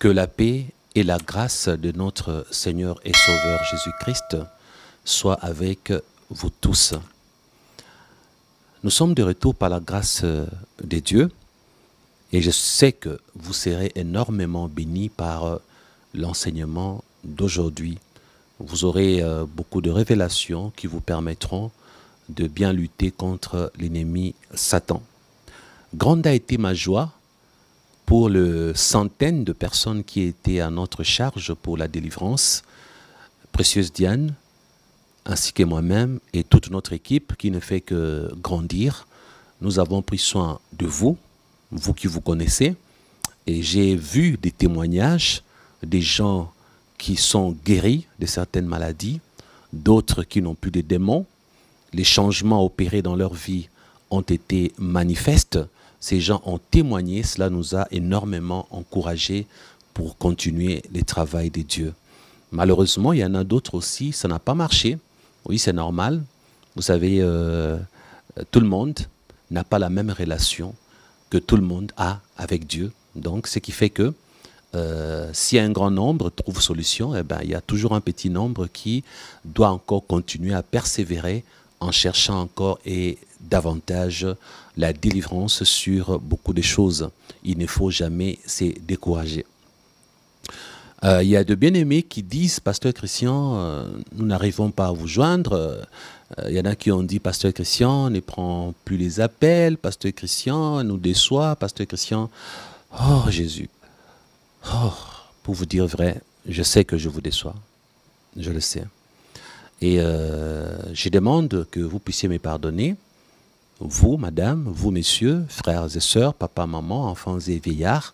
Que la paix et la grâce de notre Seigneur et Sauveur Jésus-Christ soient avec vous tous. Nous sommes de retour par la grâce de Dieu et je sais que vous serez énormément bénis par l'enseignement d'aujourd'hui. Vous aurez beaucoup de révélations qui vous permettront de bien lutter contre l'ennemi Satan. Grande a été ma joie pour les centaines de personnes qui étaient à notre charge pour la délivrance. Précieuse Diane, ainsi que moi-même et toute notre équipe qui ne fait que grandir. Nous avons pris soin de vous, vous qui vous connaissez, et j'ai vu des témoignages des gens qui sont guéris de certaines maladies, d'autres qui n'ont plus de démons. Les changements opérés dans leur vie ont été manifestes. Ces gens ont témoigné, cela nous a énormément encouragés pour continuer le travail de Dieu. Malheureusement, il y en a d'autres aussi, ça n'a pas marché. Oui, c'est normal. Vous savez, tout le monde n'a pas la même relation que tout le monde a avec Dieu. Donc, ce qui fait que si un grand nombre trouve solution, eh ben, il y a toujours un petit nombre qui doit encore continuer à persévérer en cherchant encore et davantage la délivrance sur beaucoup de choses. Il ne faut jamais se décourager. Il y a de bien-aimés qui disent, Pasteur Christian, nous n'arrivons pas à vous joindre. Il y en a qui ont dit, Pasteur Christian ne prend plus les appels, Pasteur Christian nous déçoit, Pasteur Christian, oh Jésus, oh, pour vous dire vrai, je sais que je vous déçois, je le sais. Et je demande que vous puissiez me pardonner, vous, madame, vous, messieurs, frères et sœurs, papa, maman, enfants et vieillards.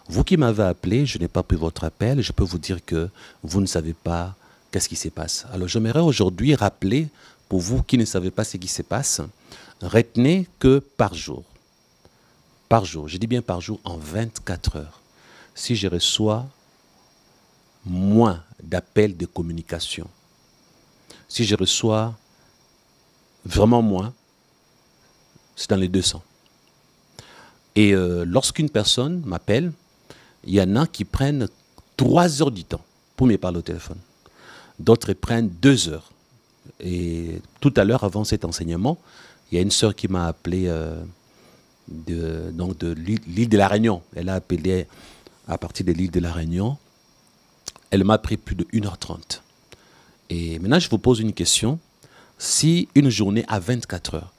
Vous qui m'avez appelé, je n'ai pas pris votre appel, je peux vous dire que vous ne savez pas qu'est-ce qui se passe. Alors j'aimerais aujourd'hui rappeler, pour vous qui ne savez pas ce qui se passe, retenez que par jour, je dis bien par jour, en 24 heures, si je reçois moins d'appels de communication, si je reçois vraiment moins, c'est dans les 200. Et lorsqu'une personne m'appelle, il y en a qui prennent 3 heures du temps pour me parler au téléphone. D'autres prennent 2 heures. Et tout à l'heure, avant cet enseignement, il y a une sœur qui m'a appelé de l'île de la Réunion. Elle a appelé à partir de l'île de la Réunion. Elle m'a pris plus de 1h30. Et maintenant, je vous pose une question. Si une journée a 24 heures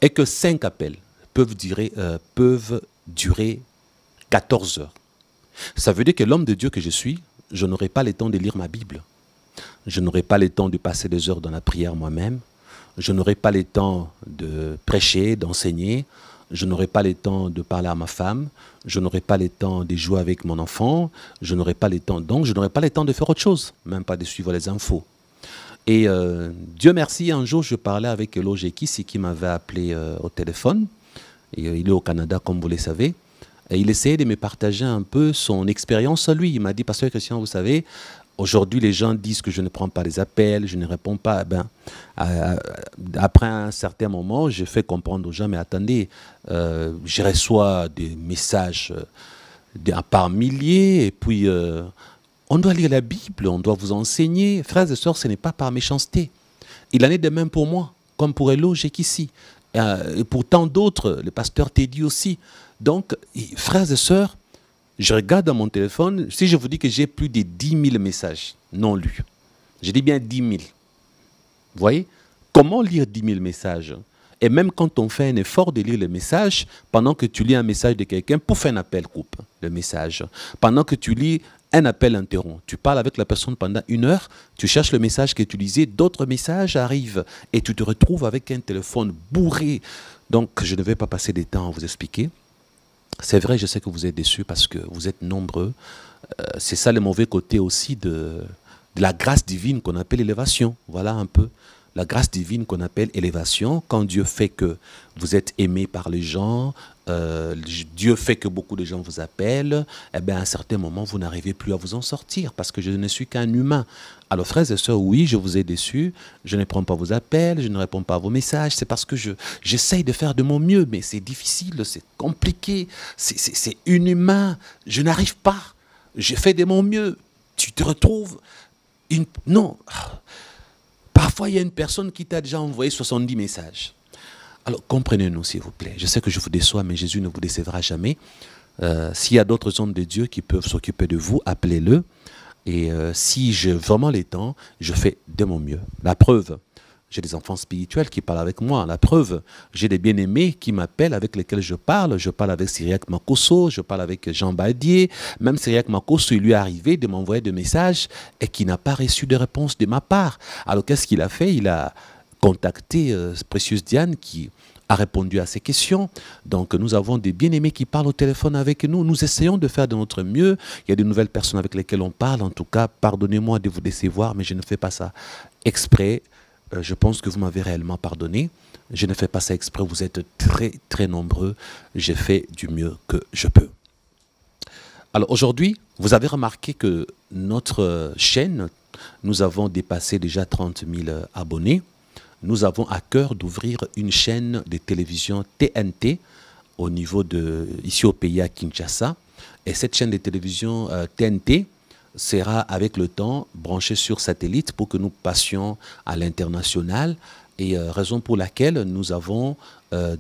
et que 5 appels peuvent durer 14 heures, ça veut dire que l'homme de Dieu que je suis, je n'aurai pas le temps de lire ma Bible. Je n'aurai pas le temps de passer des heures dans la prière moi-même. Je n'aurai pas le temps de prêcher, d'enseigner. Je n'aurai pas le temps de parler à ma femme. Je n'aurai pas le temps de jouer avec mon enfant. Je n'aurai pas le temps, donc je n'aurai pas le temps de faire autre chose, même pas de suivre les infos. Et Dieu merci, un jour je parlais avec Elo Jekis qui m'avait appelé au téléphone. Et, il est au Canada, comme vous le savez. Et il essayait de me partager un peu son expérience à lui. Il m'a dit, Pasteur Christian, vous savez, aujourd'hui les gens disent que je ne prends pas les appels, je ne réponds pas. Ben, après un certain moment, je fais comprendre aux gens, mais attendez, je reçois des messages par milliers, et puis on doit lire la Bible, on doit vous enseigner. Frères et sœurs, ce n'est pas par méchanceté. Il en est de même pour moi, comme pour Elo Jekissi. Et pour tant d'autres, le pasteur Teddy aussi. Donc, frères et sœurs, je regarde dans mon téléphone, si je vous dis que j'ai plus de 10 000 messages non lus, je dis bien 10 000. Vous voyez? Comment lire 10 000 messages? Et même quand on fait un effort de lire le message, pendant que tu lis un message de quelqu'un, pouf, un appel coupe le message. Pendant que tu lis, un appel interrompt. Tu parles avec la personne pendant 1 heure, tu cherches le message que tu lisais, d'autres messages arrivent et tu te retrouves avec un téléphone bourré. Donc, je ne vais pas passer des temps à vous expliquer. C'est vrai, je sais que vous êtes déçus parce que vous êtes nombreux. C'est ça le mauvais côté aussi de la grâce divine qu'on appelle élévation. Voilà un peu la grâce divine qu'on appelle élévation. Quand Dieu fait que vous êtes aimé par les gens, Dieu fait que beaucoup de gens vous appellent, eh bien à un certain moment, vous n'arrivez plus à vous en sortir parce que je ne suis qu'un humain. Alors frères et sœurs, oui, je vous ai déçus, je ne prends pas vos appels, je ne réponds pas à vos messages, c'est parce que j'essaye de faire de mon mieux, mais c'est difficile, c'est compliqué, c'est inhumain, je n'arrive pas. j'ai fait de mon mieux. Tu te retrouves... Non. Parfois, il y a une personne qui t'a déjà envoyé 70 messages. Alors, comprenez-nous, s'il vous plaît. Je sais que je vous déçois, mais Jésus ne vous décevra jamais. S'il y a d'autres hommes de Dieu qui peuvent s'occuper de vous, appelez-le. Et si j'ai vraiment les temps, je fais de mon mieux. La preuve, j'ai des enfants spirituels qui parlent avec moi. La preuve, j'ai des bien-aimés qui m'appellent, avec lesquels je parle. Je parle avec Cyriac Makosso, je parle avec Jean Badier. Même Cyriac Makosso, il lui est arrivé de m'envoyer des messages et qui n'a pas reçu de réponse de ma part. Alors qu'est-ce qu'il a fait? Il a contacté Précieuse Diane qui a répondu à ces questions. Donc nous avons des bien-aimés qui parlent au téléphone avec nous. Nous essayons de faire de notre mieux. Il y a de nouvelles personnes avec lesquelles on parle. En tout cas, pardonnez-moi de vous décevoir, mais je ne fais pas ça exprès. Je pense que vous m'avez réellement pardonné. Je ne fais pas ça exprès. Vous êtes très, très nombreux. J'ai fait du mieux que je peux. Alors aujourd'hui, vous avez remarqué que notre chaîne, nous avons dépassé déjà 30 000 abonnés. Nous avons à cœur d'ouvrir une chaîne de télévision TNT au niveau de, ici au pays à Kinshasa. Et cette chaîne de télévision TNT sera avec le temps branchée sur satellite pour que nous passions à l'international. Et raison pour laquelle nous avons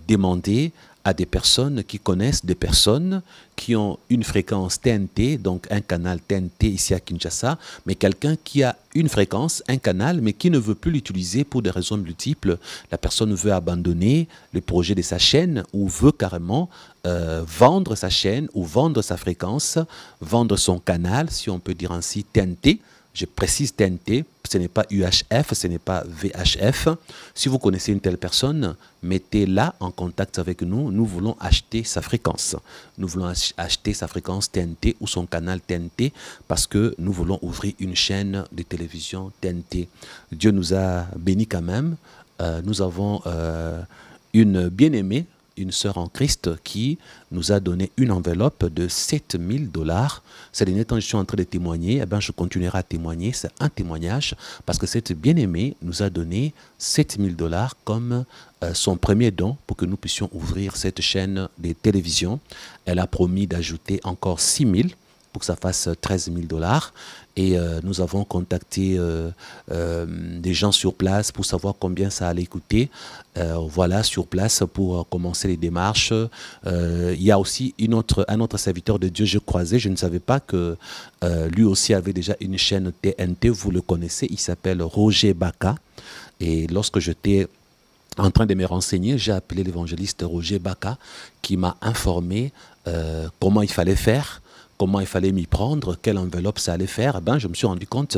demandé à des personnes qui connaissent des personnes qui ont une fréquence TNT, donc un canal TNT ici à Kinshasa, mais quelqu'un qui a une fréquence, un canal, mais qui ne veut plus l'utiliser pour des raisons multiples. La personne veut abandonner le projet de sa chaîne ou veut carrément vendre sa chaîne ou vendre sa fréquence, vendre son canal, si on peut dire ainsi, TNT. Je précise TNT, ce n'est pas UHF, ce n'est pas VHF. Si vous connaissez une telle personne, mettez-la en contact avec nous. Nous voulons acheter sa fréquence. Nous voulons acheter sa fréquence TNT ou son canal TNT parce que nous voulons ouvrir une chaîne de télévision TNT. Dieu nous a bénis quand même. Nous avons une bien-aimée, une sœur en Christ qui nous a donné une enveloppe de 7 000 $. Ces derniers temps, je suis en train de témoigner. Eh bien, je continuerai à témoigner. C'est un témoignage parce que cette bien-aimée nous a donné 7 000 $ comme son premier don pour que nous puissions ouvrir cette chaîne de télévision. Elle a promis d'ajouter encore 6 000 pour que ça fasse 13 000 $. Et nous avons contacté des gens sur place pour savoir combien ça allait coûter. Voilà, sur place pour commencer les démarches. Il y a aussi un autre serviteur de Dieu, je croisais, je ne savais pas que lui aussi avait déjà une chaîne TNT, vous le connaissez, il s'appelle Roger Baka. Et lorsque j'étais en train de me renseigner, j'ai appelé l'évangéliste Roger Baka qui m'a informé comment il fallait faire, comment il fallait m'y prendre, quelle enveloppe ça allait faire. Eh ben, je me suis rendu compte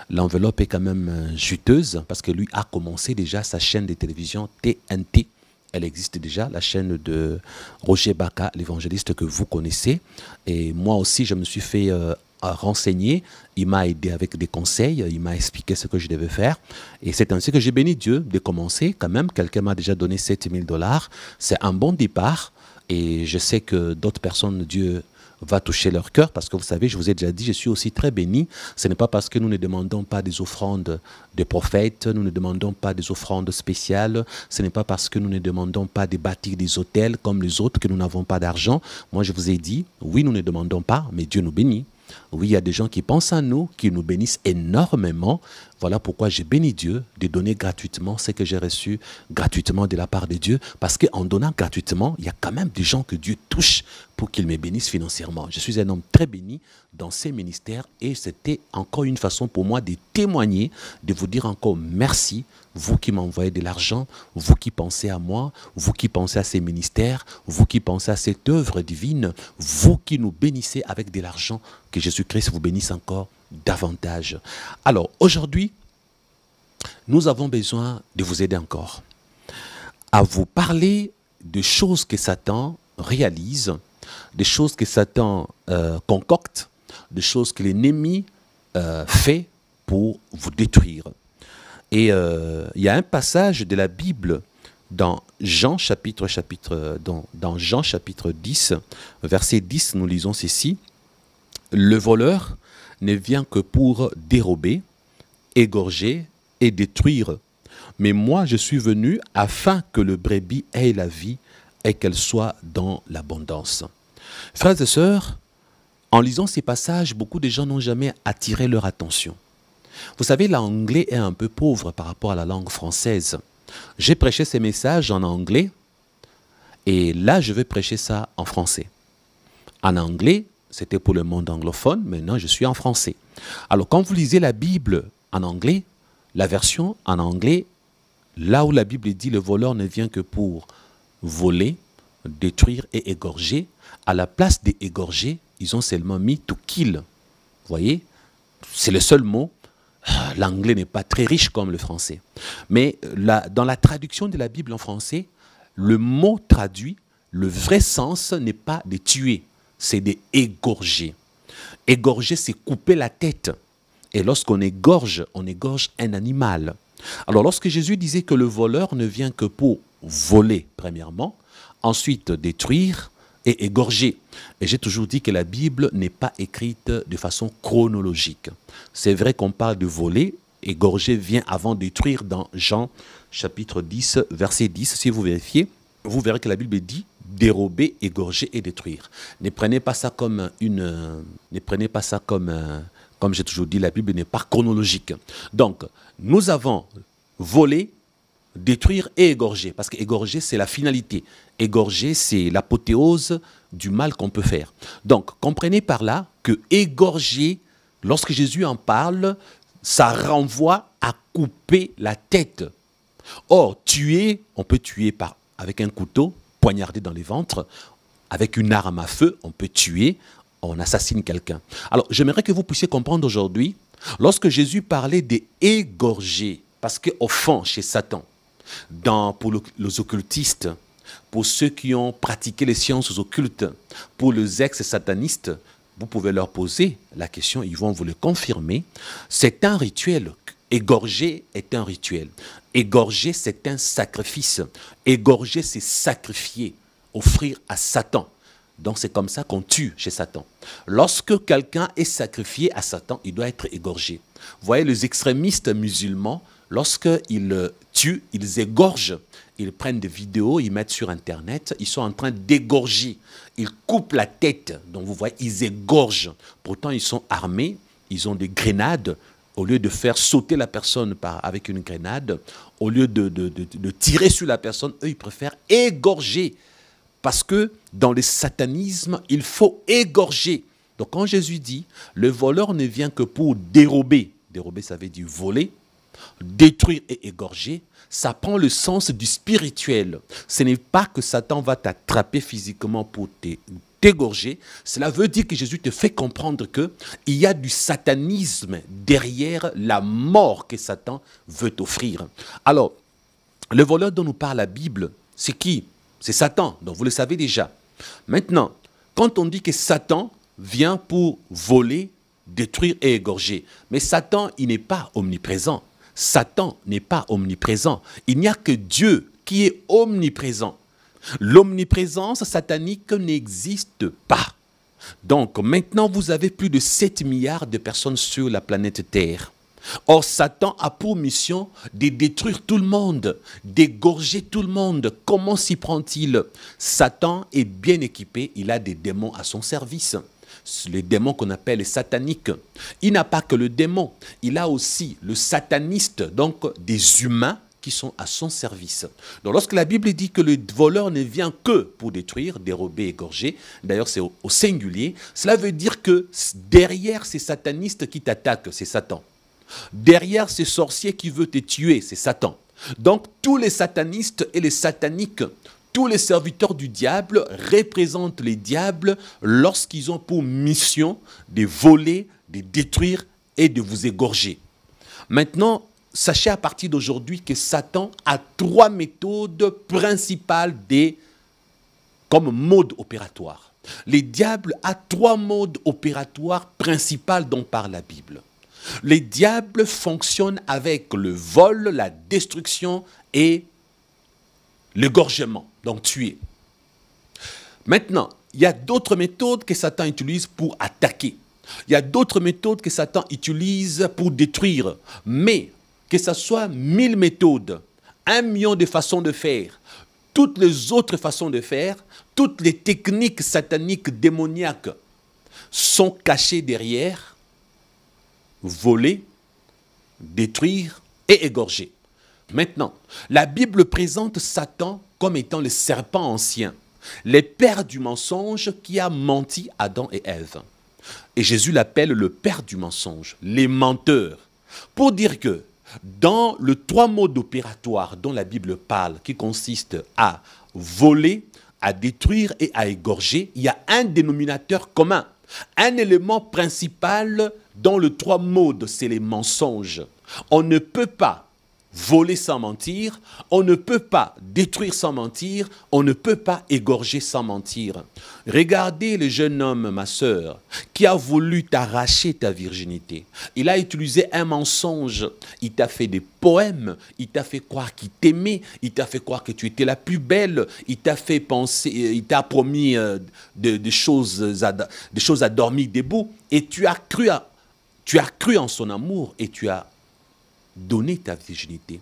l'enveloppe est quand même juteuse parce que lui a commencé déjà sa chaîne de télévision TNT. Elle existe déjà, la chaîne de Roger Baka, l'évangéliste que vous connaissez. Et moi aussi, je me suis fait renseigner. Il m'a aidé avec des conseils, il m'a expliqué ce que je devais faire. Et c'est ainsi que j'ai béni Dieu de commencer. Quand même, quelqu'un m'a déjà donné 7 000 $. C'est un bon départ. Et je sais que d'autres personnes, Dieu va toucher leur cœur, parce que vous savez, je vous ai déjà dit, je suis aussi très béni. Ce n'est pas parce que nous ne demandons pas des offrandes de prophètes, nous ne demandons pas des offrandes spéciales, ce n'est pas parce que nous ne demandons pas de bâtir des hôtels comme les autres que nous n'avons pas d'argent. Moi, je vous ai dit, oui, nous ne demandons pas, mais Dieu nous bénit. Oui, il y a des gens qui pensent à nous, qui nous bénissent énormément. Voilà pourquoi j'ai béni Dieu de donner gratuitement ce que j'ai reçu gratuitement de la part de Dieu. Parce qu'en donnant gratuitement, il y a quand même des gens que Dieu touche pour qu'ils me bénissent financièrement. Je suis un homme très béni dans ces ministères et c'était encore une façon pour moi de témoigner, de vous dire encore merci, vous qui m'envoyez de l'argent, vous qui pensez à moi, vous qui pensez à ces ministères, vous qui pensez à cette œuvre divine, vous qui nous bénissez avec de l'argent, que Jésus-Christ vous bénisse encore davantage. Alors aujourd'hui, nous avons besoin de vous aider encore à vous parler de choses que Satan réalise, des choses que Satan concocte, des choses que l'ennemi fait pour vous détruire. Et il y a un passage de la Bible dans Jean chapitre 10, verset 10, nous lisons ceci. Le voleur ne vient que pour dérober, égorger et détruire. Mais moi, je suis venu afin que le brebis ait la vie et qu'elle soit dans l'abondance. Frères et sœurs, En lisant ces passages, beaucoup de gens n'ont jamais attiré leur attention. Vous savez, l'anglais est un peu pauvre par rapport à la langue française. J'ai prêché ces messages en anglais et là, je vais prêcher ça en français. En anglais, c'était pour le monde anglophone, maintenant je suis en français. Alors, quand vous lisez la Bible en anglais, la version en anglais, là où la Bible dit le voleur ne vient que pour voler, détruire et égorger, à la place d'égorger, ils ont seulement mis to kill. Vous voyez, c'est le seul mot. L'anglais n'est pas très riche comme le français. Mais dans la traduction de la Bible en français, le mot traduit, le vrai sens n'est pas de tuer, c'est d'égorger. Égorger, c'est couper la tête. Et lorsqu'on égorge, on égorge un animal. Alors lorsque Jésus disait que le voleur ne vient que pour voler, premièrement, ensuite détruire et égorger. Et j'ai toujours dit que la Bible n'est pas écrite de façon chronologique. C'est vrai qu'on parle de voler, égorger vient avant détruire dans Jean chapitre 10, verset 10. Si vous vérifiez, vous verrez que la Bible dit dérober, égorger et détruire. Ne prenez pas ça comme comme j'ai toujours dit, la Bible n'est pas chronologique. Donc, nous avons volé, détruire et égorger. Parce que égorger, c'est la finalité. Égorger, c'est l'apothéose du mal qu'on peut faire. Donc, comprenez par là que égorger, lorsque Jésus en parle, ça renvoie à couper la tête. Or, tuer, on peut tuer avec un couteau, poignarder dans les ventres. Avec une arme à feu, on peut tuer, on assassine quelqu'un. Alors, j'aimerais que vous puissiez comprendre aujourd'hui, lorsque Jésus parlait d'égorger, parce qu'au fond, chez Satan, pour les occultistes, pour ceux qui ont pratiqué les sciences occultes, pour les ex-satanistes, vous pouvez leur poser la question, ils vont vous le confirmer. C'est un rituel. Égorger est un rituel. Égorger, c'est un sacrifice. Égorger, c'est sacrifier, offrir à Satan. Donc c'est comme ça qu'on tue chez Satan. Lorsque quelqu'un est sacrifié à Satan, il doit être égorgé. Vous voyez, les extrémistes musulmans, lorsqu'ils tuent, ils égorgent. Ils prennent des vidéos, ils mettent sur Internet, ils sont en train d'égorger. Ils coupent la tête. Donc vous voyez, ils égorgent. Pourtant, ils sont armés, ils ont des grenades. Au lieu de faire sauter la personne avec une grenade, au lieu de tirer sur la personne, eux, ils préfèrent égorger. Parce que dans le satanisme, il faut égorger. Donc quand Jésus dit, le voleur ne vient que pour dérober. Dérober, ça veut dire voler. Détruire et égorger, ça prend le sens du spirituel. Ce n'est pas que Satan va t'attraper physiquement pour t'égorger. Cela veut dire que Jésus te fait comprendre qu'il y a du satanisme derrière la mort que Satan veut t'offrir. Alors, le voleur dont nous parle la Bible, c'est qui? C'est Satan, donc vous le savez déjà. Maintenant, quand on dit que Satan vient pour voler, détruire et égorger, mais Satan, il n'est pas omniprésent. Satan n'est pas omniprésent. Il n'y a que Dieu qui est omniprésent. L'omniprésence satanique n'existe pas. Donc maintenant, vous avez plus de 7 milliards de personnes sur la planète Terre. Or, Satan a pour mission de détruire tout le monde, d'égorger tout le monde. Comment s'y prend-il? Satan est bien équipé, il a des démons à son service. Les démons qu'on appelle les sataniques. Il n'a pas que le démon, il a aussi le sataniste, donc des humains qui sont à son service. Donc lorsque la Bible dit que le voleur ne vient que pour détruire, dérober, égorger, d'ailleurs c'est au singulier, cela veut dire que derrière ces satanistes qui t'attaquent, c'est Satan. Derrière ces sorciers qui veulent te tuer, c'est Satan. Donc tous les satanistes et les sataniques, tous les serviteurs du diable représentent les diables lorsqu'ils ont pour mission de voler, de détruire et de vous égorger. Maintenant, sachez à partir d'aujourd'hui que Satan a 3 méthodes principales comme mode opératoire. Le diable a 3 modes opératoires principaux dont parle la Bible. Les diables fonctionnent avec le vol, la destruction et l'égorgement, donc tuer. Maintenant, il y a d'autres méthodes que Satan utilise pour attaquer. Il y a d'autres méthodes que Satan utilise pour détruire. Mais que ce soit 1000 méthodes, 1 million de façons de faire, toutes les autres façons de faire, toutes les techniques sataniques démoniaques, sont cachés derrière voler, détruire et égorger. Maintenant, la Bible présente Satan comme étant le serpent ancien, le père du mensonge qui a menti Adam et Ève. Et Jésus l'appelle le père du mensonge, les menteurs. Pour dire que dans le trois modes opératoires dont la Bible parle, qui consiste à voler, à détruire et à égorger, il y a un dénominateur commun. Un élément principal dans le trois modes, c'est les mensonges. On ne peut pas voler sans mentir, on ne peut pas détruire sans mentir, on ne peut pas égorger sans mentir. Regardez le jeune homme, ma sœur, qui a voulu t'arracher ta virginité. Il a utilisé un mensonge. Il t'a fait des poèmes, il t'a fait croire qu'il t'aimait, il t'a fait croire que tu étais la plus belle, il t'a fait penser, il t'a promis des choses à dormir debout, et tu as cru en son amour et tu as donner ta virginité.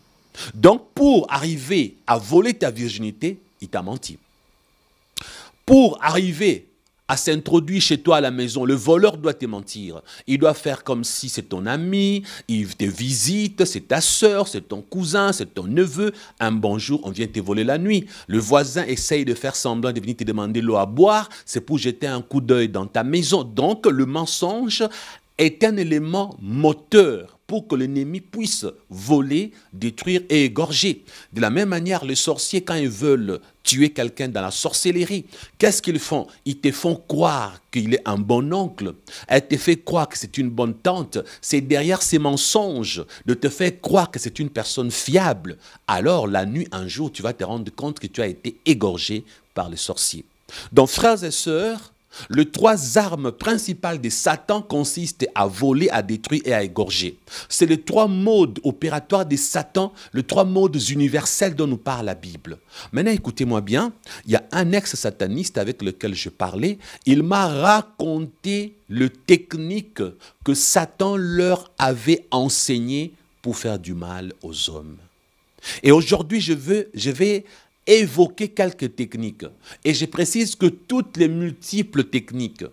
Donc, pour arriver à voler ta virginité, il t'a menti. Pour arriver à s'introduire chez toi à la maison, le voleur doit te mentir. Il doit faire comme si c'est ton ami, il te visite, c'est ta soeur, c'est ton cousin, c'est ton neveu. Un bonjour, on vient te voler la nuit. Le voisin essaye de faire semblant de venir te demander l'eau à boire, c'est pour jeter un coup d'œil dans ta maison. Donc, le mensonge est un élément moteur pour que l'ennemi puisse voler, détruire et égorger. De la même manière, les sorciers, quand ils veulent tuer quelqu'un dans la sorcellerie, qu'est-ce qu'ils font? Ils te font croire qu'il est un bon oncle. Ils te font croire que c'est une bonne tante. C'est derrière ces mensonges de te faire croire que c'est une personne fiable. Alors, la nuit, un jour, tu vas te rendre compte que tu as été égorgé par les sorciers. Donc, frères et sœurs, les trois armes principales de Satan consistent à voler, à détruire et à égorger. C'est les trois modes opératoires de Satan, les trois modes universels dont nous parle la Bible. Maintenant, écoutez-moi bien, il y a un ex-sataniste avec lequel je parlais, il m'a raconté les techniques que Satan leur avait enseignées pour faire du mal aux hommes. Et aujourd'hui, je vais évoquer quelques techniques. Et je précise que toutes les multiples techniques,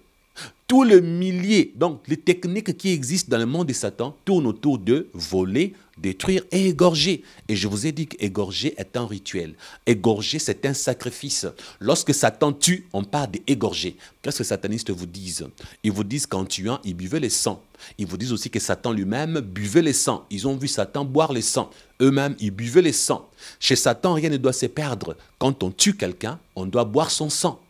tous les milliers, donc les techniques qui existent dans le monde de Satan, tournent autour de voler, détruire et égorger. Et je vous ai dit qu'égorger est un rituel. Égorger, c'est un sacrifice. Lorsque Satan tue, on parle d'égorger. Qu'est-ce que les satanistes vous disent? Ils vous disent qu'en tuant, ils buvaient le sang. Ils vous disent aussi que Satan lui-même buvait le sang. Ils ont vu Satan boire le sang. Eux-mêmes, ils buvaient le sang. Chez Satan, rien ne doit se perdre. Quand on tue quelqu'un, on doit boire son sang.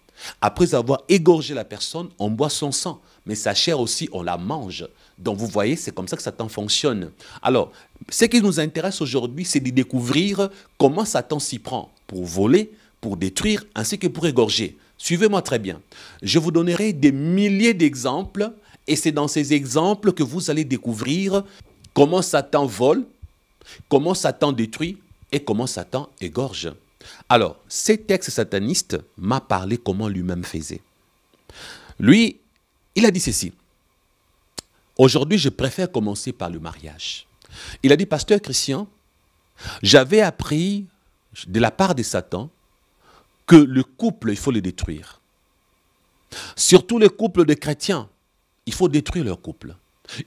Après avoir égorgé la personne, on boit son sang. Mais sa chair aussi, on la mange. Donc vous voyez, c'est comme ça que Satan fonctionne. Alors, ce qui nous intéresse aujourd'hui, c'est de découvrir comment Satan s'y prend pour voler, pour détruire, ainsi que pour égorger. Suivez-moi très bien. Je vous donnerai des milliers d'exemples, et c'est dans ces exemples que vous allez découvrir comment Satan vole, comment Satan détruit et comment Satan égorge. Alors, cet ex-sataniste m'a parlé comment lui-même faisait. Lui, il a dit ceci. Aujourd'hui, je préfère commencer par le mariage. Il a dit, pasteur Christian, j'avais appris de la part de Satan que le couple, il faut le détruire. Surtout les couples de chrétiens, il faut détruire leur couple.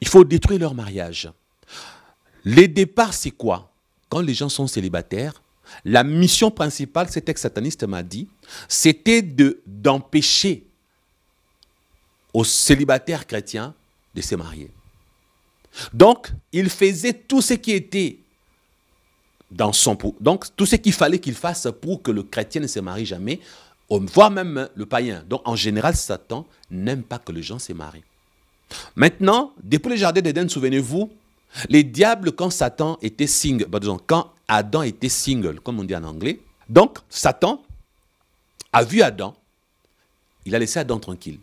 Il faut détruire leur mariage. Les départs, c'est quoi? Quand les gens sont célibataires, la mission principale, cet ex-sataniste m'a dit, c'était d'empêcher aux célibataires chrétiens de se marier. Donc, il faisait tout ce qui était dans son... Donc, tout ce qu'il fallait qu'il fasse pour que le chrétien ne se marie jamais, voire même le païen. Donc, en général, Satan n'aime pas que les gens se marient. Maintenant, depuis le jardin d'Éden, souvenez-vous, les diables, quand Satan était single, quand Adam était single, comme on dit en anglais, donc Satan a vu Adam, il a laissé Adam tranquille.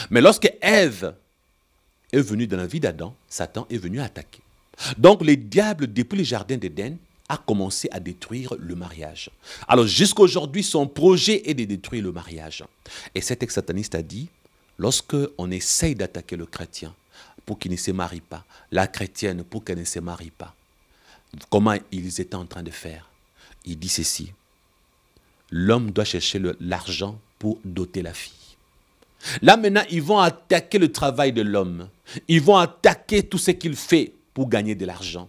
Mais lorsque Ève est venue dans la vie d'Adam, Satan est venu attaquer. Donc les diables, depuis le jardin d'Éden, a commencé à détruire le mariage. Alors jusqu'à aujourd'hui, son projet est de détruire le mariage. Et cet ex-sataniste a dit, lorsque on essaye d'attaquer le chrétien pour qu'il ne se marie pas, la chrétienne pour qu'elle ne se marie pas, comment ils étaient en train de faire? Il dit ceci, l'homme doit chercher l'argent pour doter la fille. Là maintenant, ils vont attaquer le travail de l'homme. Ils vont attaquer tout ce qu'il fait pour gagner de l'argent.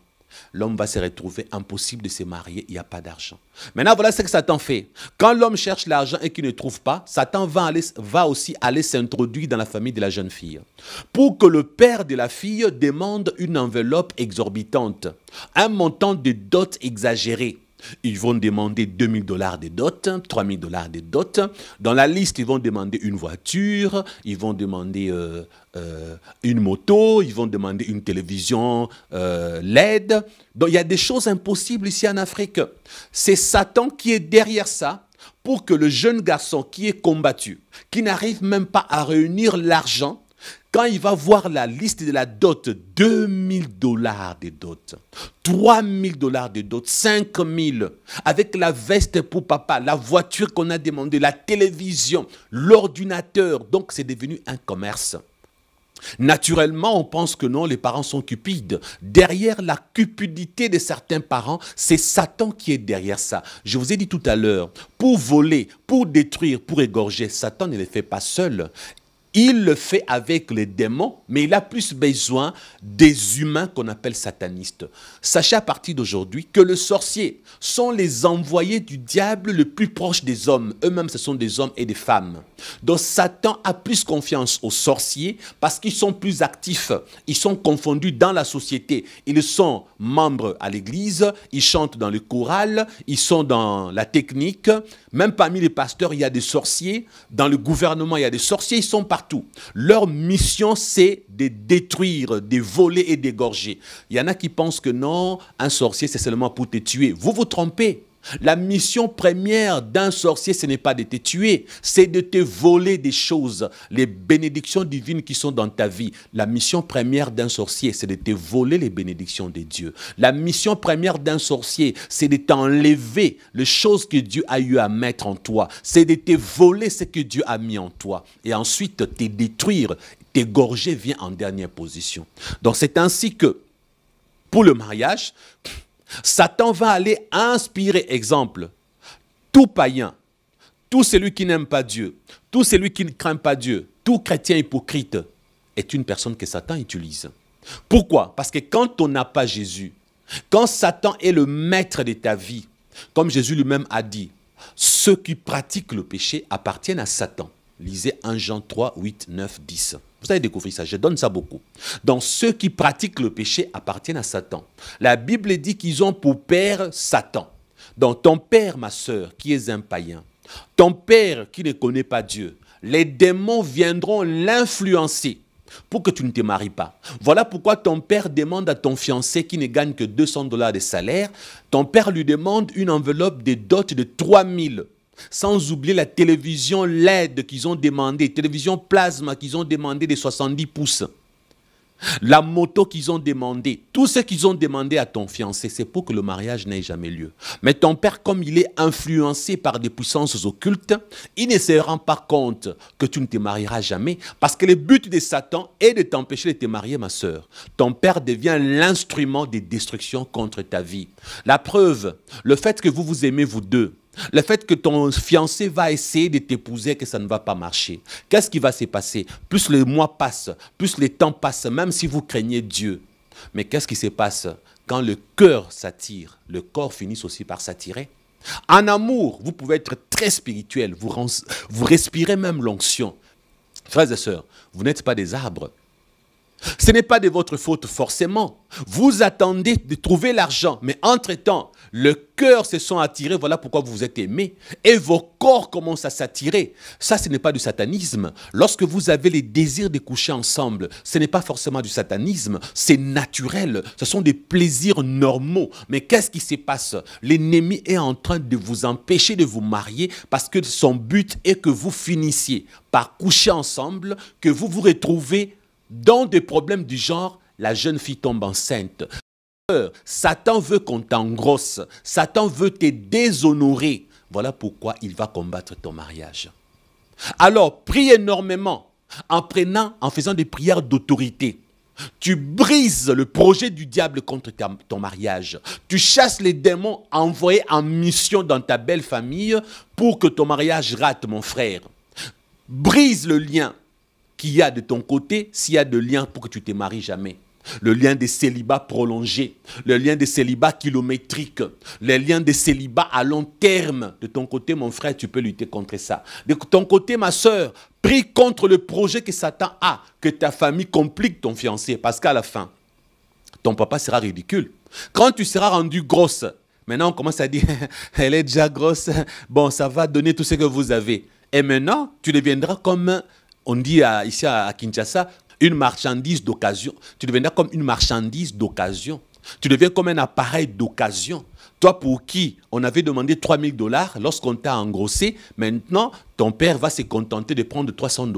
L'homme va se retrouver impossible de se marier, il n'y a pas d'argent. Maintenant, voilà ce que Satan fait. Quand l'homme cherche l'argent et qu'il ne trouve pas, Satan va aussi aller s'introduire dans la famille de la jeune fille. Pour que le père de la fille demande une enveloppe exorbitante, un montant de dot exagéré. Ils vont demander 2000 $ de dot, 3000 $ de dot. Dans la liste, ils vont demander une voiture, ils vont demander une moto, ils vont demander une télévision LED. Donc, il y a des choses impossibles ici en Afrique. C'est Satan qui est derrière ça pour que le jeune garçon qui est combattu, qui n'arrive même pas à réunir l'argent, quand il va voir la liste de la dot, 2000 $ de dot, 3000 $ de dot, 5000, avec la veste pour papa, la voiture qu'on a demandé, la télévision, l'ordinateur. Donc, c'est devenu un commerce. Naturellement, on pense que non, les parents sont cupides. Derrière la cupidité de certains parents, c'est Satan qui est derrière ça. Je vous ai dit tout à l'heure, pour voler, pour détruire, pour égorger, Satan ne le fait pas seul. Il le fait avec les démons, mais il a plus besoin des humains qu'on appelle satanistes. Sachez à partir d'aujourd'hui que les sorciers sont les envoyés du diable le plus proche des hommes. Eux-mêmes, ce sont des hommes et des femmes. Donc Satan a plus confiance aux sorciers parce qu'ils sont plus actifs. Ils sont confondus dans la société. Ils sont membres à l'église, ils chantent dans le choral, ils sont dans la technique. Même parmi les pasteurs, il y a des sorciers. Dans le gouvernement, il y a des sorciers. Ils sont partout. Leur mission, c'est de détruire, de voler et d'égorger. Il y en a qui pensent que non, un sorcier, c'est seulement pour te tuer. Vous vous trompez. La mission première d'un sorcier, ce n'est pas de te tuer, c'est de te voler des choses, les bénédictions divines qui sont dans ta vie. La mission première d'un sorcier, c'est de te voler les bénédictions de Dieu. La mission première d'un sorcier, c'est de t'enlever les choses que Dieu a eu à mettre en toi. C'est de te voler ce que Dieu a mis en toi. Et ensuite, te détruire, t'égorger vient en dernière position. Donc c'est ainsi que, pour le mariage, Satan va aller inspirer, exemple, tout païen, tout celui qui n'aime pas Dieu, tout celui qui ne craint pas Dieu, tout chrétien hypocrite est une personne que Satan utilise. Pourquoi? Parce que quand on n'a pas Jésus, quand Satan est le maître de ta vie, comme Jésus lui-même a dit, ceux qui pratiquent le péché appartiennent à Satan. Lisez 1 Jean 3, 8, 9, 10. Vous allez découvrir ça, je donne ça beaucoup. Donc ceux qui pratiquent le péché appartiennent à Satan. La Bible dit qu'ils ont pour père Satan. Donc ton père, ma sœur, qui est un païen, ton père qui ne connaît pas Dieu, les démons viendront l'influencer pour que tu ne te maries pas. Voilà pourquoi ton père demande à ton fiancé qui ne gagne que 200 $ de salaire, ton père lui demande une enveloppe de dot de 3000. Sans oublier la télévision LED qu'ils ont demandé, télévision plasma qu'ils ont demandé de 70 pouces. La moto qu'ils ont demandé, tout ce qu'ils ont demandé à ton fiancé, c'est pour que le mariage n'ait jamais lieu. Mais ton père, comme il est influencé par des puissances occultes, il ne se rend pas compte que tu ne te marieras jamais parce que le but de Satan est de t'empêcher de te marier, ma sœur. Ton père devient l'instrument de destruction contre ta vie. La preuve, le fait que vous vous aimez vous deux, le fait que ton fiancé va essayer de t'épouser, que ça ne va pas marcher. Qu'est-ce qui va se passer? Plus les mois passent, plus les temps passent, même si vous craignez Dieu. Mais qu'est-ce qui se passe? Quand le cœur s'attire, le corps finit aussi par s'attirer. En amour, vous pouvez être très spirituel, vous respirez même l'onction. Frères et sœurs, vous n'êtes pas des arbres. Ce n'est pas de votre faute forcément. Vous attendez de trouver l'argent, mais entre-temps, le cœur se sont attirés, voilà pourquoi vous vous êtes aimés, et vos corps commencent à s'attirer. Ça, ce n'est pas du satanisme. Lorsque vous avez les désirs de coucher ensemble, ce n'est pas forcément du satanisme, c'est naturel. Ce sont des plaisirs normaux. Mais qu'est-ce qui se passe? L'ennemi est en train de vous empêcher de vous marier parce que son but est que vous finissiez par coucher ensemble, que vous vous retrouvez dans des problèmes du genre, la jeune fille tombe enceinte. Satan veut qu'on t'engrosse. Satan veut te déshonorer. Voilà pourquoi il va combattre ton mariage. Alors, prie énormément en faisant des prières d'autorité. Tu brises le projet du diable contre ton mariage. Tu chasses les démons envoyés en mission dans ta belle famille pour que ton mariage rate, mon frère. Brise le lien. qu'il y a de ton côté s'il y a de liens pour que tu te maries jamais. Le lien de célibat prolongé, le lien de célibat kilométrique, les liens de célibat à long terme. De ton côté, mon frère, tu peux lutter contre ça. De ton côté, ma soeur, prie contre le projet que Satan a, que ta famille complique ton fiancé. Parce qu'à la fin, ton papa sera ridicule. Quand tu seras rendu grosse, maintenant on commence à dire, elle est déjà grosse, bon, ça va donner tout ce que vous avez. Et maintenant, tu deviendras comme, on dit ici à Kinshasa, une marchandise d'occasion. Tu deviendras comme une marchandise d'occasion. Tu deviens comme un appareil d'occasion. Toi pour qui on avait demandé 3 000 $, lorsqu'on t'a engrossé, maintenant ton père va se contenter de prendre 300 $.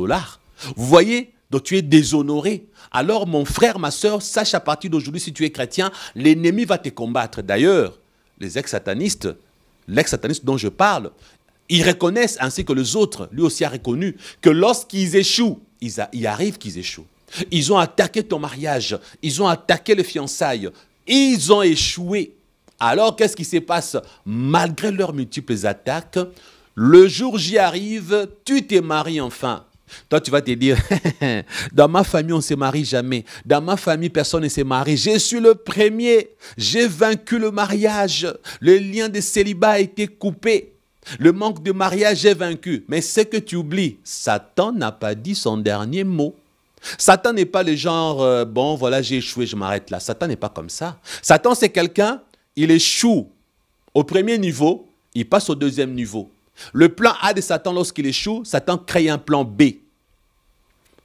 Vous voyez, donc tu es déshonoré. Alors mon frère, ma soeur, sache à partir d'aujourd'hui, si tu es chrétien, l'ennemi va te combattre. D'ailleurs, les ex-satanistes, l'ex-sataniste dont je parle, ils reconnaissent, ainsi que les autres, lui aussi a reconnu, que lorsqu'ils échouent, il arrive qu'ils échouent. Ils ont attaqué ton mariage, ils ont attaqué les fiançailles, ils ont échoué. Alors, qu'est-ce qui se passe? Malgré leurs multiples attaques, le jour j'y arrive, tu te maries enfin. Toi, tu vas te dire, dans ma famille, on ne se marie jamais. Dans ma famille, personne ne se marie. Je suis le premier. J'ai vaincu le mariage. Le lien de célibat a été coupé. Le manque de mariage est vaincu. Mais ce que tu oublies, Satan n'a pas dit son dernier mot. Satan n'est pas le genre, bon, voilà, j'ai échoué, je m'arrête là. Satan n'est pas comme ça. Satan, c'est quelqu'un, il échoue au premier niveau, il passe au deuxième niveau. Le plan A de Satan, lorsqu'il échoue, Satan crée un plan B.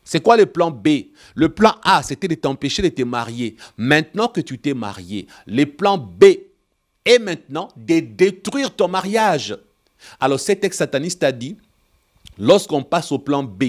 C'est quoi le plan B? Le plan A, c'était de t'empêcher de te marier. Maintenant que tu t'es marié, le plan B est maintenant de détruire ton mariage. Alors cet ex-sataniste a dit, lorsqu'on passe au plan B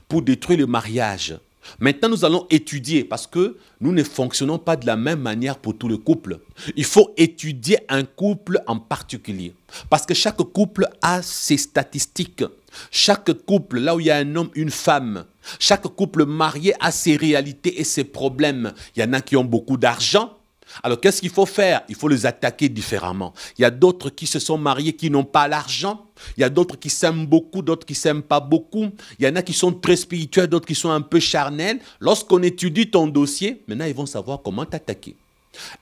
pour détruire le mariage, maintenant nous allons étudier parce que nous ne fonctionnons pas de la même manière pour tout le couple. Il faut étudier un couple en particulier parce que chaque couple a ses statistiques. Chaque couple, là où il y a un homme, une femme, chaque couple marié a ses réalités et ses problèmes. Il y en a qui ont beaucoup d'argent. Alors, qu'est-ce qu'il faut faire? Il faut les attaquer différemment. Il y a d'autres qui se sont mariés qui n'ont pas l'argent. Il y a d'autres qui s'aiment beaucoup, d'autres qui ne s'aiment pas beaucoup. Il y en a qui sont très spirituels, d'autres qui sont un peu charnels. Lorsqu'on étudie ton dossier, maintenant, ils vont savoir comment t'attaquer.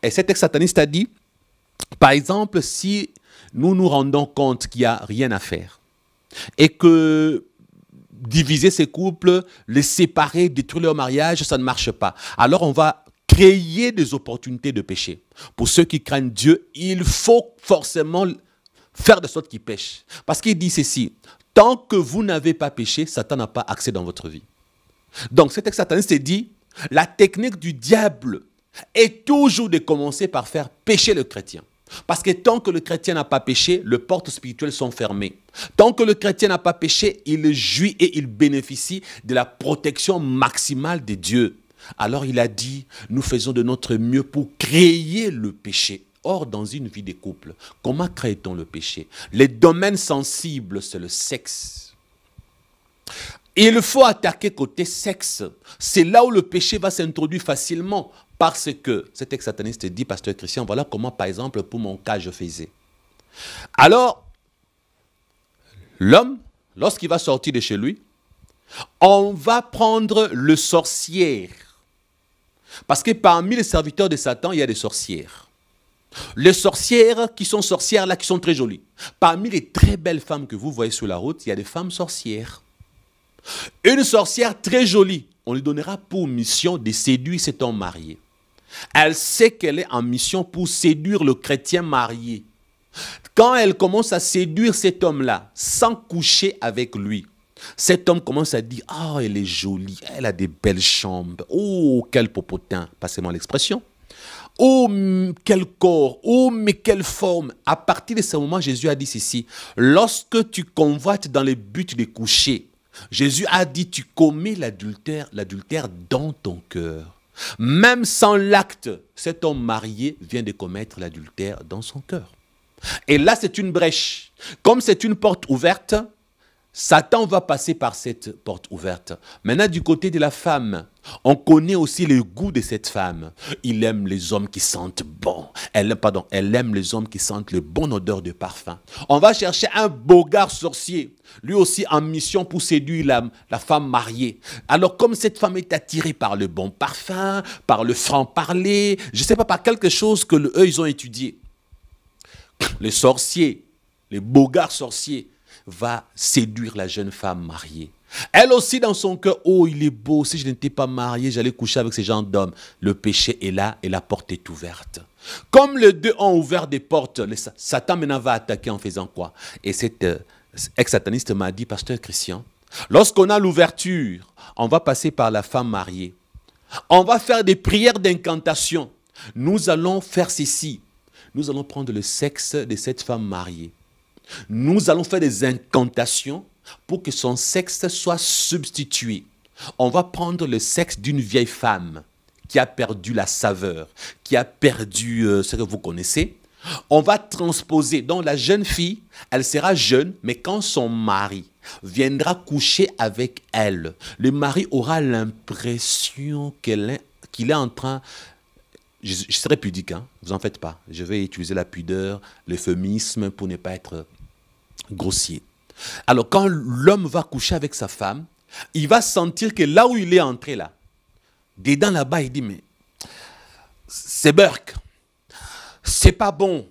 Et cet ex-sataniste a dit, par exemple, si nous nous rendons compte qu'il n'y a rien à faire et que diviser ces couples, les séparer, détruire leur mariage, ça ne marche pas. Alors, on va créer des opportunités de péché. Pour ceux qui craignent Dieu, il faut forcément faire de sorte qu'ils pêchent. Parce qu'il dit ceci, tant que vous n'avez pas péché, Satan n'a pas accès dans votre vie. Donc cet ex-sataniste dit, la technique du diable est toujours de commencer par faire pécher le chrétien. Parce que tant que le chrétien n'a pas péché, les portes spirituelles sont fermées. Tant que le chrétien n'a pas péché, il jouit et il bénéficie de la protection maximale de Dieu. Alors il a dit, nous faisons de notre mieux pour créer le péché. Or, dans une vie de couple, comment crée-t-on le péché? Les domaines sensibles, c'est le sexe. Il faut attaquer côté sexe. C'est là où le péché va s'introduire facilement. Parce que, cet ex-sataniste dit, pasteur Christian, voilà comment, par exemple, pour mon cas, je faisais. Alors, l'homme, lorsqu'il va sortir de chez lui, on va prendre le sorcière. Parce que parmi les serviteurs de Satan, il y a des sorcières. Les sorcières qui sont sorcières là, qui sont très jolies. Parmi les très belles femmes que vous voyez sur la route, il y a des femmes sorcières. Une sorcière très jolie, on lui donnera pour mission de séduire cet homme marié. Elle sait qu'elle est en mission pour séduire le chrétien marié. Quand elle commence à séduire cet homme-là, sans coucher avec lui, cet homme commence à dire, ah, elle est jolie, elle a des belles chambres, oh, quel popotin, passez-moi l'expression. Oh, quel corps, oh, mais quelle forme. À partir de ce moment, Jésus a dit ceci, lorsque tu convoites dans le but de coucher, Jésus a dit, tu commets l'adultère dans ton cœur. Même sans l'acte, cet homme marié vient de commettre l'adultère dans son cœur. Et là, c'est une brèche. Comme c'est une porte ouverte, Satan va passer par cette porte ouverte. Maintenant, du côté de la femme, On connaît aussi le goût de cette femme. Il aime les hommes qui sentent bon. Elle aime les hommes qui sentent le bon odeur de parfum. On va chercher un bogard sorcier, lui aussi en mission pour séduire la femme mariée. Alors comme cette femme est attirée par le bon parfum, par le franc-parler, je ne sais pas, par quelque chose que eux, ils ont étudié. Le sorcier, le bogard sorcier, va séduire la jeune femme mariée. Elle aussi dans son cœur, oh il est beau, si je n'étais pas marié, j'allais coucher avec ces gens d'hommes. Le péché est là et la porte est ouverte. Comme les deux ont ouvert des portes, Satan maintenant va attaquer en faisant quoi? Et cet ex-sataniste m'a dit, pasteur Christian, lorsqu'on a l'ouverture, on va passer par la femme mariée. On va faire des prières d'incantation. Nous allons faire ceci. Nous allons prendre le sexe de cette femme mariée. Nous allons faire des incantations pour que son sexe soit substitué. On va prendre le sexe d'une vieille femme qui a perdu la saveur, qui a perdu ce que vous connaissez. On va transposer. Donc la jeune fille, elle sera jeune, mais quand son mari viendra coucher avec elle, le mari aura l'impression qu'il est en train... Je serai pudique, hein? Vous en faites pas. Je vais utiliser la pudeur, l'euphémisme pour ne pas être grossier. Alors quand l'homme va coucher avec sa femme, il va sentir que là où il est entré là, dedans là-bas, il dit mais c'est burk, c'est pas bon,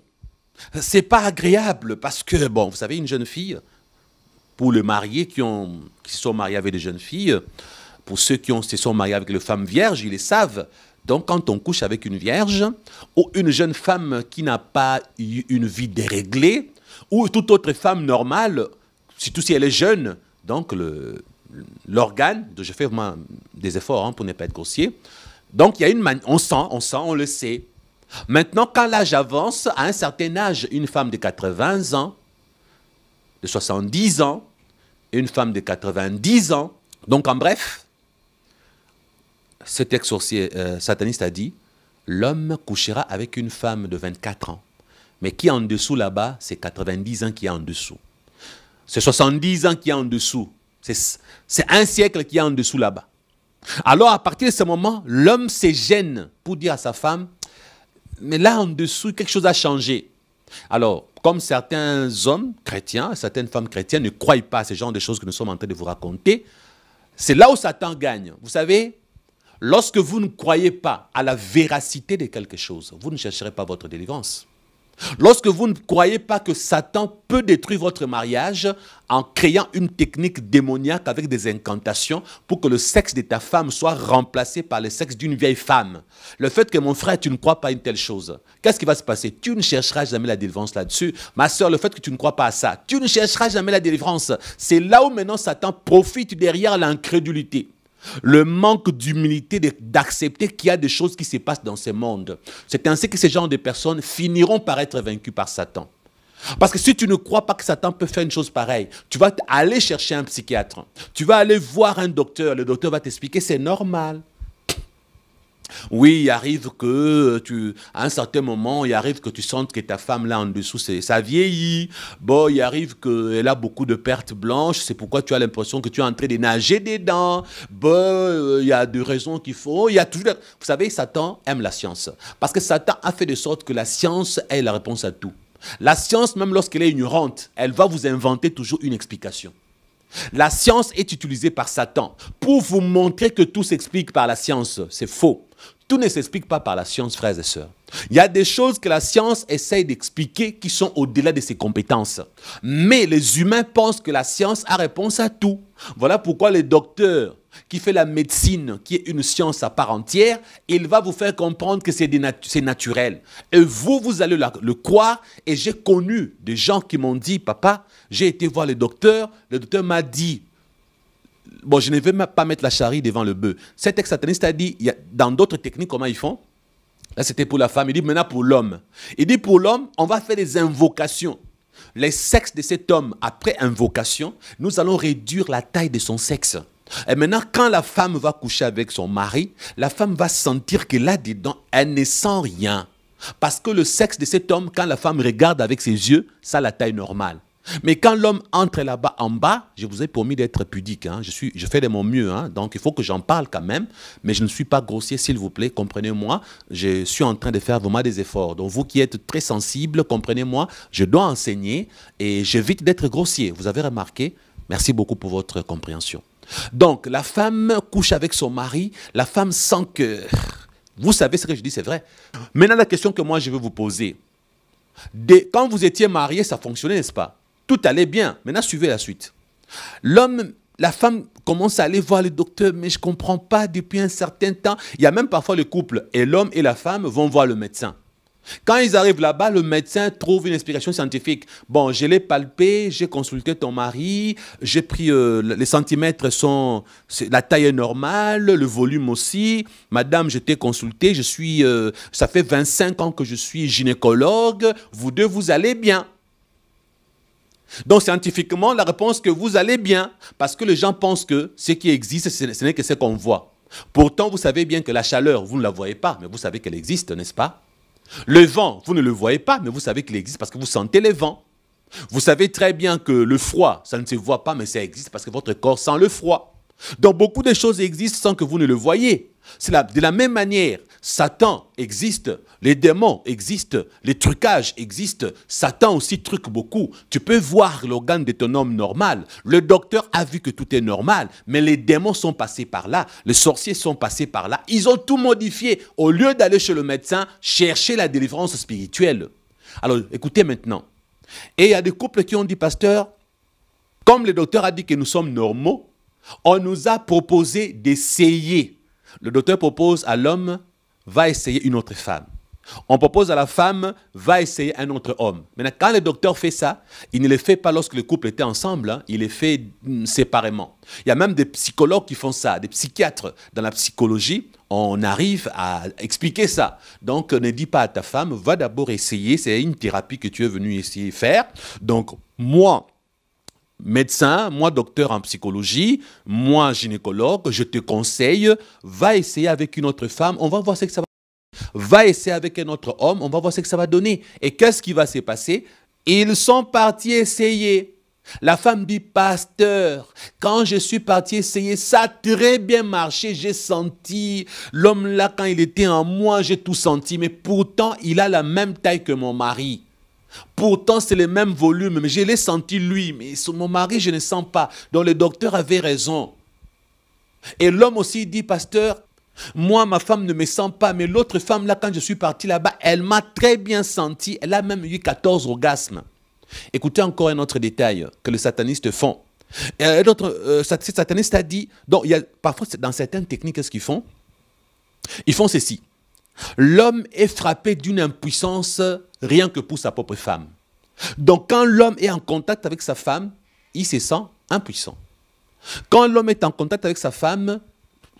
c'est pas agréable parce que bon, vous savez une jeune fille, pour les mariés qui se sont mariés avec des jeunes filles, pour ceux qui se sont mariés avec les femmes vierges, ils le savent. Donc, quand on couche avec une vierge ou une jeune femme qui n'a pas eu une vie déréglée ou toute autre femme normale, surtout si elle est jeune, donc l'organe, je fais vraiment des efforts pour ne pas être grossier, donc il y a on sent, on le sait. Maintenant, quand l'âge avance, à un certain âge, une femme de 80 ans, de 70 ans, et une femme de 90 ans, donc en bref, cet ex-sorcier sataniste a dit, l'homme couchera avec une femme de 24 ans. Mais qui est en dessous là-bas, c'est 90 ans qui est en dessous. C'est 70 ans qui est en dessous. C'est un siècle qui est en dessous là-bas. Alors à partir de ce moment, l'homme se gêne pour dire à sa femme, mais là en dessous, quelque chose a changé. Alors, comme certains hommes chrétiens, certaines femmes chrétiennes ne croient pas à ce genre de choses que nous sommes en train de vous raconter, c'est là où Satan gagne. Vous savez, lorsque vous ne croyez pas à la véracité de quelque chose, vous ne chercherez pas votre délivrance. Lorsque vous ne croyez pas que Satan peut détruire votre mariage en créant une technique démoniaque avec des incantations pour que le sexe de ta femme soit remplacé par le sexe d'une vieille femme. Le fait que mon frère, tu ne crois pas à une telle chose, qu'est-ce qui va se passer? Tu ne chercheras jamais la délivrance là-dessus. Ma soeur, le fait que tu ne crois pas à ça, tu ne chercheras jamais la délivrance. C'est là où maintenant Satan profite derrière l'incrédulité. Le manque d'humilité, d'accepter qu'il y a des choses qui se passent dans ce monde. C'est ainsi que ces genres de personnes finiront par être vaincus par Satan. Parce que si tu ne crois pas que Satan peut faire une chose pareille, tu vas aller chercher un psychiatre. Tu vas aller voir un docteur. Le docteur va t'expliquer, c'est normal. Oui, il arrive que à un certain moment, il arrive que tu sentes que ta femme là en dessous, ça vieillit. Bon, il arrive qu'elle a beaucoup de pertes blanches. C'est pourquoi tu as l'impression que tu es en train de nager dedans. Bon, il y a des raisons qu'il faut. Il y a toujours... Vous savez, Satan aime la science. Parce que Satan a fait de sorte que la science est la réponse à tout. La science, même lorsqu'elle est ignorante, elle va vous inventer toujours une explication. La science est utilisée par Satan pour vous montrer que tout s'explique par la science. C'est faux. Tout ne s'explique pas par la science, frères et sœurs. Il y a des choses que la science essaye d'expliquer qui sont au-delà de ses compétences. Mais les humains pensent que la science a réponse à tout. Voilà pourquoi le docteur qui fait la médecine, qui est une science à part entière, il va vous faire comprendre que c'est naturel. Et vous allez le croire. Et j'ai connu des gens qui m'ont dit, papa, j'ai été voir le docteur m'a dit, bon, je ne vais pas mettre la charrie devant le bœuf. Cet ex-sataniste a dit, dans d'autres techniques, comment ils font? Là, c'était pour la femme. Il dit, maintenant pour l'homme. Il dit, pour l'homme, on va faire des invocations. Les sexes de cet homme, après invocation, nous allons réduire la taille de son sexe. Et maintenant, quand la femme va coucher avec son mari, la femme va sentir que là-dedans, elle ne sent rien. Parce que le sexe de cet homme, quand la femme regarde avec ses yeux, ça a la taille normale. Mais quand l'homme entre là-bas en bas, je vous ai promis d'être pudique. Hein, je fais de mon mieux. Hein, donc il faut que j'en parle quand même. Mais je ne suis pas grossier, s'il vous plaît. Comprenez-moi. Je suis en train de faire vraiment des efforts. Donc vous qui êtes très sensibles, comprenez-moi. Je dois enseigner et j'évite d'être grossier. Vous avez remarqué? Merci beaucoup pour votre compréhension. Donc la femme couche avec son mari. La femme sent que... Vous savez ce que je dis, c'est vrai. Maintenant, la question que moi je veux vous poser. Quand vous étiez marié, ça fonctionnait, n'est-ce pas? Tout allait bien. Maintenant, suivez la suite. L'homme, la femme commence à aller voir le docteur, mais je ne comprends pas depuis un certain temps. Il y a même parfois le couple, et l'homme et la femme vont voir le médecin. Quand ils arrivent là-bas, le médecin trouve une explication scientifique. Bon, je l'ai palpé, j'ai consulté ton mari, j'ai pris les centimètres sont, la taille est normale, le volume aussi. Madame, je t'ai consulté, ça fait 25 ans que je suis gynécologue, vous deux, vous allez bien. Donc, scientifiquement, la réponse que vous allez bien, parce que les gens pensent que ce qui existe, ce n'est que ce qu'on voit. Pourtant, vous savez bien que la chaleur, vous ne la voyez pas, mais vous savez qu'elle existe, n'est-ce pas? Le vent, vous ne le voyez pas, mais vous savez qu'il existe parce que vous sentez les vents. Vous savez très bien que le froid, ça ne se voit pas, mais ça existe parce que votre corps sent le froid. Donc beaucoup de choses existent sans que vous ne le voyez. De la même manière, Satan existe, les démons existent, les trucages existent. Satan aussi truque beaucoup. Tu peux voir l'organe de ton homme normal. Le docteur a vu que tout est normal, mais les démons sont passés par là, les sorciers sont passés par là. Ils ont tout modifié. Au lieu d'aller chez le médecin, chercher la délivrance spirituelle. Alors, écoutez maintenant. Et il y a des couples qui ont dit, pasteur, comme le docteur a dit que nous sommes normaux, on nous a proposé d'essayer. Le docteur propose à l'homme, va essayer une autre femme. On propose à la femme, va essayer un autre homme. Maintenant, quand le docteur fait ça, il ne le fait pas lorsque le couple était ensemble, hein, il le fait séparément. Il y a même des psychologues qui font ça, des psychiatres. Dans la psychologie, on arrive à expliquer ça. Donc, ne dis pas à ta femme, va d'abord essayer, c'est une thérapie que tu es venu essayer faire. Donc, moi, médecin, moi docteur en psychologie, moi gynécologue, je te conseille, va essayer avec une autre femme, on va voir ce que ça va donner. Va essayer avec un autre homme, on va voir ce que ça va donner. Et qu'est-ce qui va se passer? Ils sont partis essayer. La femme dit, pasteur, quand je suis parti essayer, ça a très bien marché, j'ai senti, l'homme là, quand il était en moi, j'ai tout senti, mais pourtant, il a la même taille que mon mari. Pourtant, c'est le même volume, mais je l'ai senti lui, mais mon mari, je ne sens pas. Donc, le docteur avait raison. Et l'homme aussi dit, pasteur, moi, ma femme ne me sent pas, mais l'autre femme, là, quand je suis parti là-bas, elle m'a très bien senti. Elle a même eu 14 orgasmes. Écoutez encore un autre détail que les satanistes font. Cet sataniste a dit, donc, parfois, dans certaines techniques, qu'est-ce qu'ils font? Ils font ceci. L'homme est frappé d'une impuissance rien que pour sa propre femme. Donc quand l'homme est en contact avec sa femme, il se sent impuissant. Quand l'homme est en contact avec sa femme,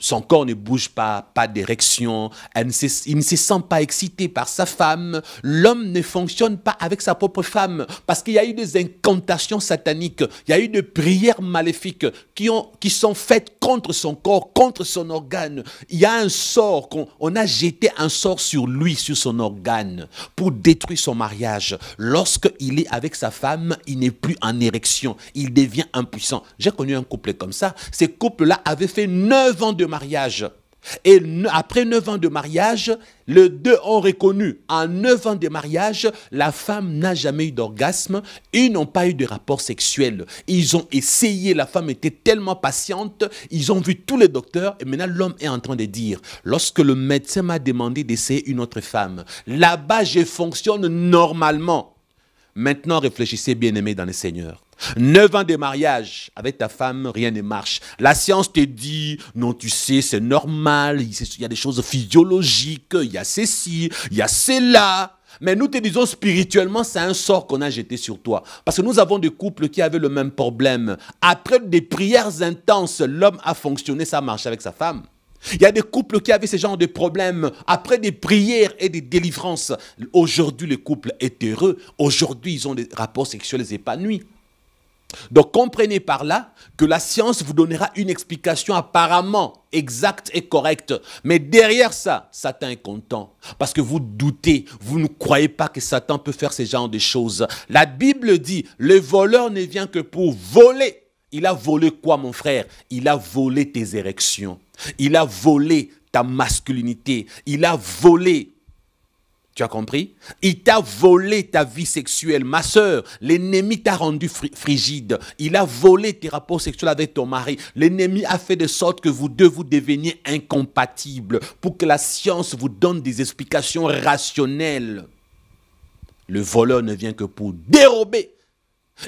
son corps ne bouge pas, pas d'érection, il ne se sent pas excité par sa femme. L'homme ne fonctionne pas avec sa propre femme parce qu'il y a eu des incantations sataniques, il y a eu des prières maléfiques qui sont faites contre son corps, contre son organe. Il y a un sort, on a jeté un sort sur lui, sur son organe, pour détruire son mariage. Lorsqu'il est avec sa femme, il n'est plus en érection, il devient impuissant. J'ai connu un couple comme ça. Ces couples-là avaient fait 9 ans de mariage. Et après 9 ans de mariage, les deux ont reconnu, en 9 ans de mariage, la femme n'a jamais eu d'orgasme, ils n'ont pas eu de rapport sexuel. Ils ont essayé, la femme était tellement patiente, ils ont vu tous les docteurs, et maintenant l'homme est en train de dire, lorsque le médecin m'a demandé d'essayer une autre femme, là-bas je fonctionne normalement. Maintenant réfléchissez bien aimés dans le Seigneur. 9 ans de mariage, avec ta femme, rien ne marche. La science te dit, non, tu sais, c'est normal, il y a des choses physiologiques, il y a ceci, il y a cela. Mais nous te disons spirituellement, c'est un sort qu'on a jeté sur toi. Parce que nous avons des couples qui avaient le même problème. Après des prières intenses, l'homme a fonctionné, ça a marché avec sa femme. Il y a des couples qui avaient ce genre de problèmes. Après des prières et des délivrances, aujourd'hui le couple est heureux. Aujourd'hui, ils ont des rapports sexuels épanouis. Donc comprenez par là que la science vous donnera une explication apparemment exacte et correcte. Mais derrière ça, Satan est content. Parce que vous doutez, vous ne croyez pas que Satan peut faire ce genre de choses. La Bible dit, le voleur ne vient que pour voler. Il a volé quoi, mon frère? Il a volé tes érections. Il a volé ta masculinité. Il a volé. Tu as compris? Il t'a volé ta vie sexuelle. Ma soeur, l'ennemi t'a rendu frigide. Il a volé tes rapports sexuels avec ton mari. L'ennemi a fait de sorte que vous deux, vous deveniez incompatibles pour que la science vous donne des explications rationnelles. Le voleur ne vient que pour dérober.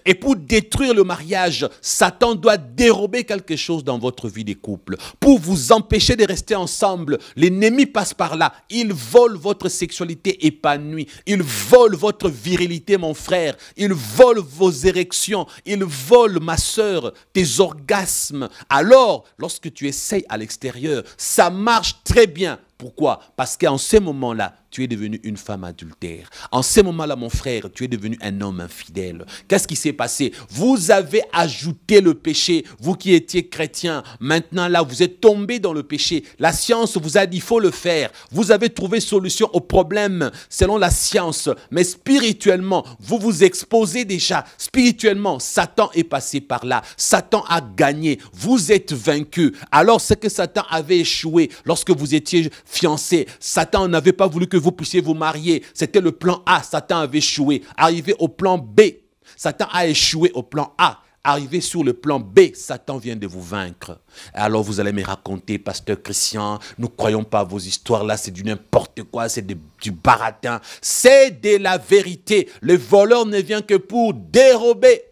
Et pour détruire le mariage, Satan doit dérober quelque chose dans votre vie de couple. Pour vous empêcher de rester ensemble, l'ennemi passe par là. Il vole votre sexualité épanouie. Il vole votre virilité, mon frère. Il vole vos érections. Il vole, ma soeur, tes orgasmes. Alors, lorsque tu essayes à l'extérieur, ça marche très bien. Pourquoi? Parce qu'en ce moment-là, tu es devenu une femme adultère. En ce moment-là, mon frère, tu es devenu un homme infidèle. Qu'est-ce qui s'est passé? Vous avez ajouté le péché, vous qui étiez chrétien. Maintenant, là, vous êtes tombé dans le péché. La science vous a dit, il faut le faire. Vous avez trouvé solution au problème selon la science. Mais spirituellement, vous vous exposez déjà. Spirituellement, Satan est passé par là. Satan a gagné. Vous êtes vaincu. Alors, ce que Satan avait échoué lorsque vous étiez fiancé, Satan n'avait pas voulu que vous puissiez vous marier. C'était le plan A. Satan avait échoué. Arrivé au plan B, Satan a échoué au plan A. Arrivé sur le plan B, Satan vient de vous vaincre. Alors vous allez me raconter, pasteur Christian, nous ne croyons pas à vos histoires là, c'est du n'importe quoi, c'est du baratin. C'est de la vérité. Le voleur ne vient que pour dérober.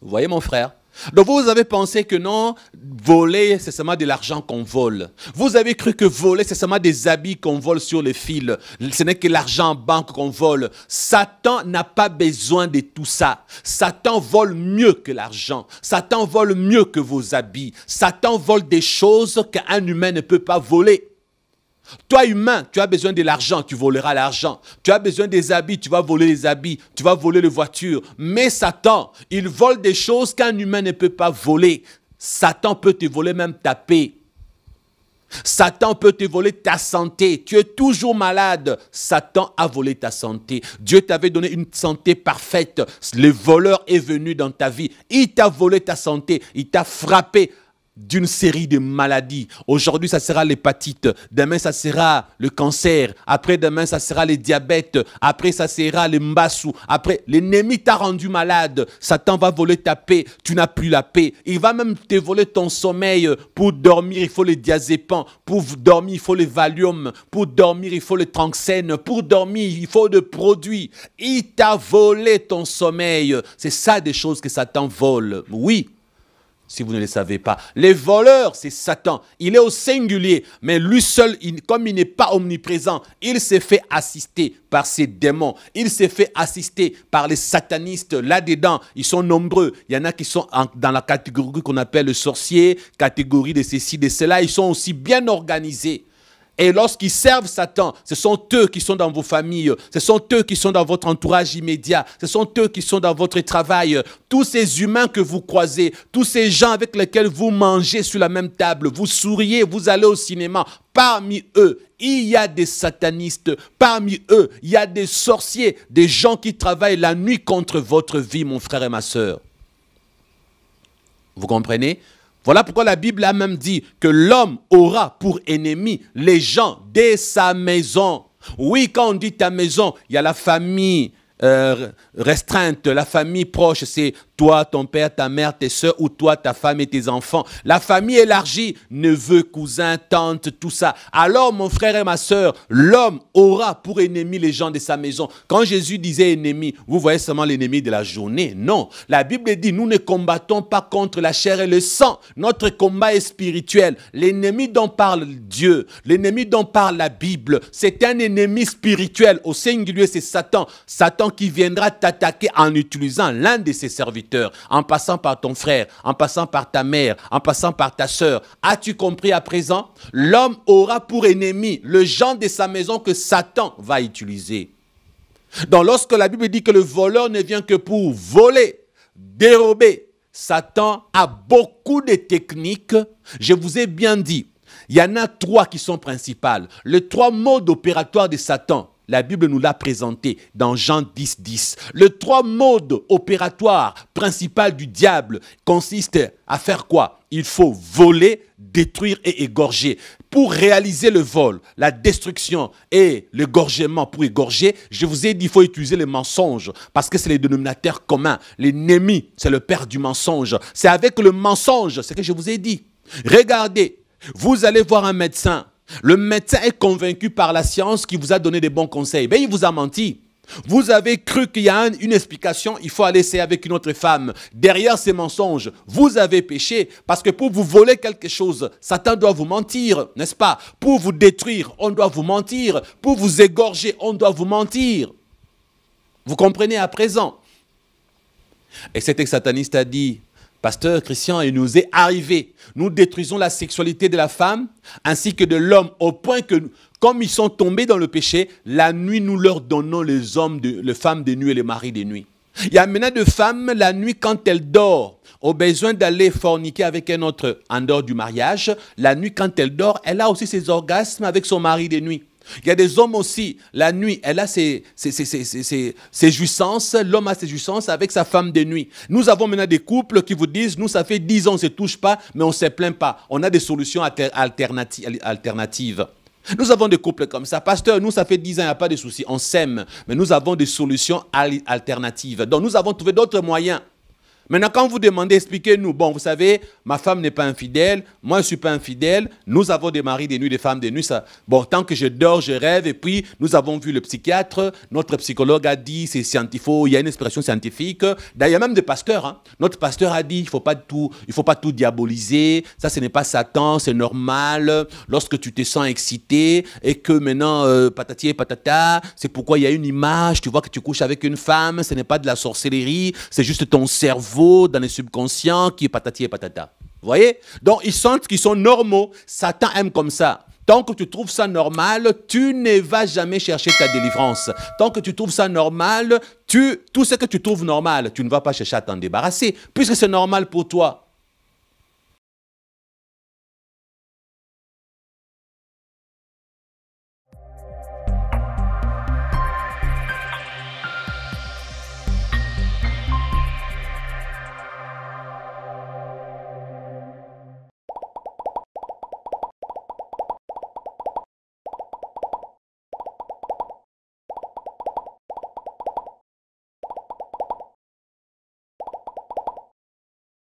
Vous voyez mon frère? Donc vous avez pensé que non, voler c'est seulement de l'argent qu'on vole. Vous avez cru que voler c'est seulement des habits qu'on vole sur les fils. Ce n'est que l'argent en banque qu'on vole. Satan n'a pas besoin de tout ça. Satan vole mieux que l'argent. Satan vole mieux que vos habits. Satan vole des choses qu'un humain ne peut pas voler. Toi, humain, tu as besoin de l'argent, tu voleras l'argent. Tu as besoin des habits, tu vas voler les habits. Tu vas voler les voitures. Mais Satan, il vole des choses qu'un humain ne peut pas voler. Satan peut te voler même ta paix. Satan peut te voler ta santé. Tu es toujours malade. Satan a volé ta santé. Dieu t'avait donné une santé parfaite. Le voleur est venu dans ta vie. Il t'a volé ta santé. Il t'a frappé d'une série de maladies. Aujourd'hui, ça sera l'hépatite. Demain, ça sera le cancer. Après-demain, ça sera le diabète. Après, ça sera le mbassou. Après, l'ennemi t'a rendu malade. Satan va voler ta paix. Tu n'as plus la paix. Il va même te voler ton sommeil. Pour dormir, il faut le diazépam. Pour dormir, il faut le Valium. Pour dormir, il faut le Tranxène. Pour dormir, il faut des produits. Il t'a volé ton sommeil. C'est ça des choses que Satan vole. Oui. Si vous ne le savez pas. Les voleurs, c'est Satan. Il est au singulier, mais lui seul, comme il n'est pas omniprésent, il s'est fait assister par ses démons. Il s'est fait assister par les satanistes. Là-dedans, ils sont nombreux. Il y en a qui sont dans la catégorie qu'on appelle le sorcier, catégorie de ceci, de cela. Ils sont aussi bien organisés. Et lorsqu'ils servent Satan, ce sont eux qui sont dans vos familles, ce sont eux qui sont dans votre entourage immédiat, ce sont eux qui sont dans votre travail. Tous ces humains que vous croisez, tous ces gens avec lesquels vous mangez sur la même table, vous souriez, vous allez au cinéma, parmi eux, il y a des satanistes, parmi eux, il y a des sorciers, des gens qui travaillent la nuit contre votre vie, mon frère et ma soeur. Vous comprenez ? Voilà pourquoi la Bible a même dit que l'homme aura pour ennemi les gens de sa maison. Oui, quand on dit ta maison, il y a la famille restreinte, la famille proche, c'est toi, ton père, ta mère, tes soeurs, ou toi, ta femme et tes enfants. La famille élargie, neveu, cousin, tante, tout ça. Alors, mon frère et ma soeur, l'homme aura pour ennemi les gens de sa maison. Quand Jésus disait ennemi, vous voyez seulement l'ennemi de la journée. Non, la Bible dit, nous ne combattons pas contre la chair et le sang. Notre combat est spirituel. L'ennemi dont parle Dieu, l'ennemi dont parle la Bible, c'est un ennemi spirituel. Au singulier, c'est Satan. Satan qui viendra t'attaquer en utilisant l'un de ses serviteurs, en passant par ton frère, en passant par ta mère, en passant par ta sœur. As-tu compris à présent? L'homme aura pour ennemi le gens de sa maison que Satan va utiliser. Donc lorsque la Bible dit que le voleur ne vient que pour voler, dérober. Satan a beaucoup de techniques. Je vous ai bien dit, il y en a 3 qui sont principales. Les 3 modes opératoires de Satan, la Bible nous l'a présenté dans Jean 10, 10. Les 3 modes opératoires principaux du diable consistent à faire quoi? Il faut voler, détruire et égorger. Pour réaliser le vol, la destruction et l'égorgement pour égorger, je vous ai dit qu'il faut utiliser les mensonges parce que c'est les dénominateurs communs. L'ennemi, c'est le père du mensonge. C'est avec le mensonge, c'est ce que je vous ai dit. Regardez, vous allez voir un médecin. Le médecin est convaincu par la science qui vous a donné des bons conseils. Mais il vous a menti. Vous avez cru qu'il y a une explication, il faut aller essayer avec une autre femme. Derrière ces mensonges, vous avez péché parce que pour vous voler quelque chose, Satan doit vous mentir, n'est-ce pas? Pour vous détruire, on doit vous mentir. Pour vous égorger, on doit vous mentir. Vous comprenez à présent? Et cet sataniste a dit, Pasteur Christian, il nous est arrivé. Nous détruisons la sexualité de la femme ainsi que de l'homme au point que, comme ils sont tombés dans le péché, la nuit, nous leur donnons les femmes de nuit et les maris de nuit. Il y a maintenant des femmes, la nuit, quand elles dorment, ont besoin d'aller forniquer avec un autre en dehors du mariage. La nuit, quand elle dort, elle a aussi ses orgasmes avec son mari de nuit. Il y a des hommes aussi, la nuit, elle a ses jouissances, l'homme a ses jouissances avec sa femme de nuit. Nous avons maintenant des couples qui vous disent, nous ça fait 10 ans on ne se touche pas, mais on ne se plaint pas. On a des solutions alternatives. Nous avons des couples comme ça. Pasteur, nous ça fait 10 ans, il n'y a pas de souci, on s'aime, mais nous avons des solutions alternatives. Donc nous avons trouvé d'autres moyens. Maintenant, quand vous demandez, expliquez-nous. Bon, vous savez, ma femme n'est pas infidèle, moi je ne suis pas infidèle, nous avons des maris de nuit, des femmes de nuit. Ça, bon, tant que je dors, je rêve. Et puis, nous avons vu le psychiatre, notre psychologue a dit, c'est scientifique, il y a une expression scientifique. D'ailleurs, même des pasteurs, hein, notre pasteur a dit, il ne faut pas tout diaboliser. Ça, ce n'est pas Satan, c'est normal. Lorsque tu te sens excité et que maintenant, patati et patata, c'est pourquoi il y a une image, tu vois que tu couches avec une femme, ce n'est pas de la sorcellerie, c'est juste ton cerveau dans les subconscients qui est patati et patata. Vous voyez? Donc, ils sentent qu'ils sont normaux. Satan aime comme ça. Tant que tu trouves ça normal, tu ne vas jamais chercher ta délivrance. Tant que tu trouves ça normal, tout ce que tu trouves normal, tu ne vas pas chercher à t'en débarrasser, puisque c'est normal pour toi.